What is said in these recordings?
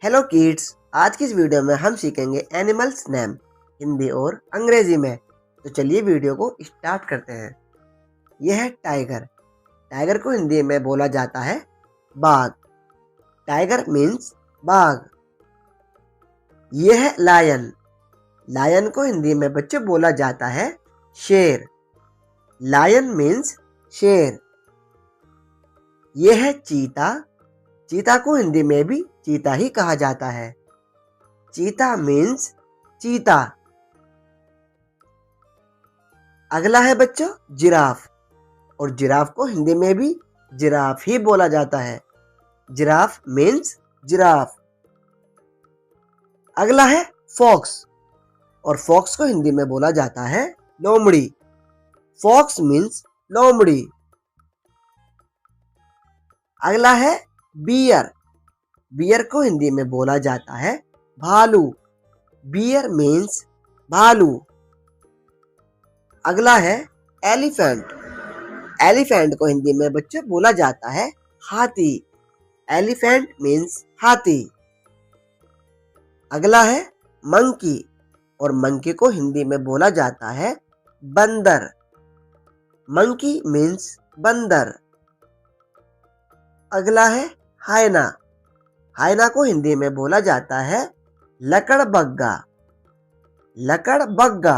Hello kids, आज की इस वीडियो में हम सीखेंगे एनिमल्स नेम हिंदी और अंग्रेजी में। तो चलिए वीडियो को स्टार्ट करते हैं। यह है टाइगर। टाइगर को हिंदी में बोला जाता है बाघ। टाइगर मीन्स बाघ। यह है लायन। लायन को हिंदी में बच्चे बोला जाता है शेर। लायन मीन्स शेर। यह है चीता। चीता को हिंदी में भी चीता ही कहा जाता है। चीता मीन्स चीता। अगला है बच्चों जिराफ, और जिराफ को हिंदी में भी जिराफ ही बोला जाता है। Giraffe means giraffe. अगला है फॉक्स, और फॉक्स को हिंदी में बोला जाता है लोमड़ी। फॉक्स मीन्स लोमड़ी। अगला है बियर। बियर को हिंदी में बोला जाता है भालू। बियर मीन्स भालू। अगला है एलिफेंट। एलिफेंट को हिंदी में बच्चे बोला जाता है हाथी। एलिफेंट मीन्स हाथी। अगला है मंकी, और मंकी को हिंदी में बोला जाता है बंदर। मंकी मीन्स बंदर। अगला है हायना। हायना को हिंदी में बोला जाता है लकड़बग्गा। लकड़बग्गा।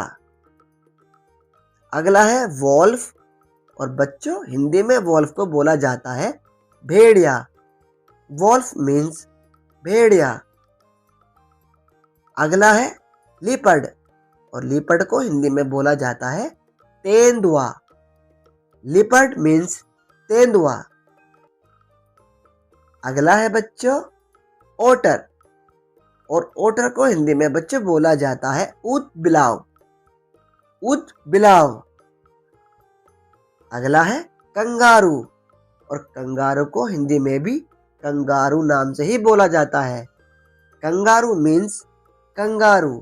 अगला है वॉल्फ, और बच्चों हिंदी में वॉल्फ को बोला जाता है भेड़िया। वॉल्फ मीन्स भेड़िया। अगला है लिपर्ड, और लिपर्ड को हिंदी में बोला जाता है तेंदुआ। लिपर्ड मीन्स तेंदुआ। अगला है बच्चों ओटर, और ओटर को हिंदी में बच्चे बोला जाता है ऊत बिलाव। ऊत बिलाव। अगला है कंगारू, और कंगारू को हिंदी में भी कंगारू नाम से ही बोला जाता है। Kangaroo means kangaroo.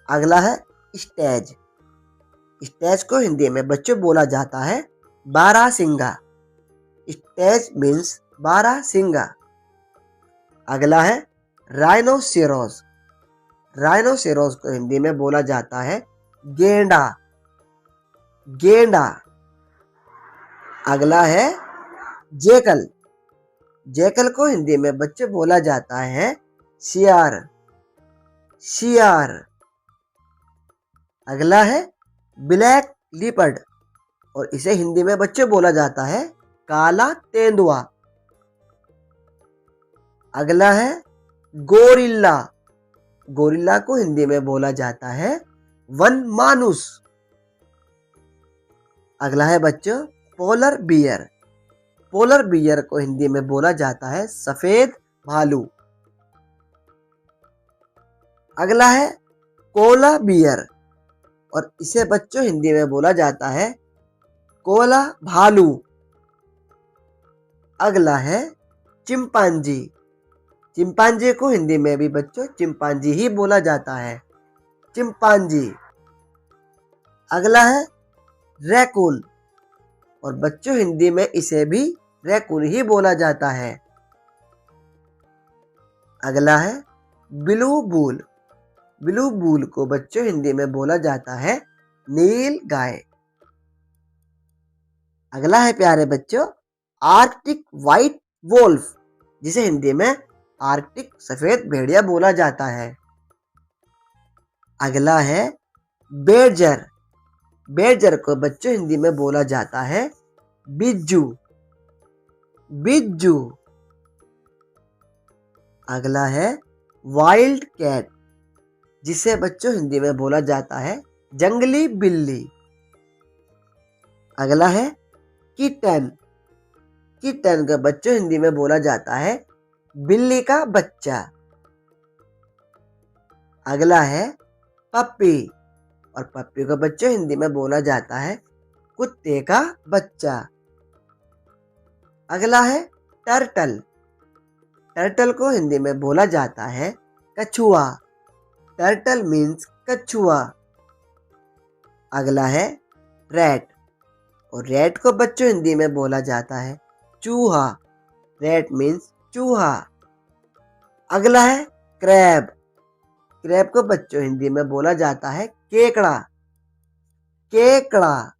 अगला है स्टेज। स्टेज को हिंदी में बच्चे बोला जाता है बारहसिंगा। स्टेज मीन्स बारहसिंगा। अगला है राइनोसेरोस। राइनोसेरोस को हिंदी में बोला जाता है गेंडा। गेंडा। अगला है जैकल। जैकल को हिंदी में बच्चे बोला जाता है शियार। शियार। अगला है ब्लैक लिपर्ड, और इसे हिंदी में बच्चे बोला जाता है काला तेंदुआ। अगला है गोरिल्ला। गोरिल्ला को हिंदी में बोला जाता है वन मानुस। अगला है बच्चों पोलर बियर। पोलर बियर को हिंदी में बोला जाता है सफेद भालू। अगला है कोला बियर, और इसे बच्चों हिंदी में बोला जाता है कोला भालू। अगला है चिंपांजी। चिंपांजी को हिंदी में भी बच्चों चिंपांजी ही बोला जाता है। चिंपांजी। अगला है रैकून, और बच्चों हिंदी में इसे भी रैकून ही बोला जाता है। अगला है ब्लू बुल। ब्लू बुल को बच्चों हिंदी में बोला जाता है नील गाय। अगला है प्यारे बच्चों आर्कटिक व्हाइट वोल्फ, जिसे हिंदी में आर्कटिक सफेद भेड़िया बोला जाता है। अगला है बेडजर। बेडजर को बच्चों हिंदी में बोला जाता है बिज्जू। बिज्जू। अगला है वाइल्ड कैट, जिसे बच्चों हिंदी में बोला जाता है जंगली बिल्ली। अगला है किटन। किटन को बच्चों हिंदी में बोला जाता है बिल्ली का बच्चा। अगला है पप्पी, और पप्पी को बच्चों हिंदी में बोला जाता है कुत्ते का बच्चा। अगला है टर्टल। टर्टल को हिंदी में बोला जाता है कछुआ। टर्टल मीन्स कछुआ। अगला है रैट, और रैट को बच्चों हिंदी में बोला जाता है चूहा। रैट मीन्स चूहा। अगला है क्रैब। क्रैब को बच्चों हिंदी में बोला जाता है केकड़ा। केकड़ा।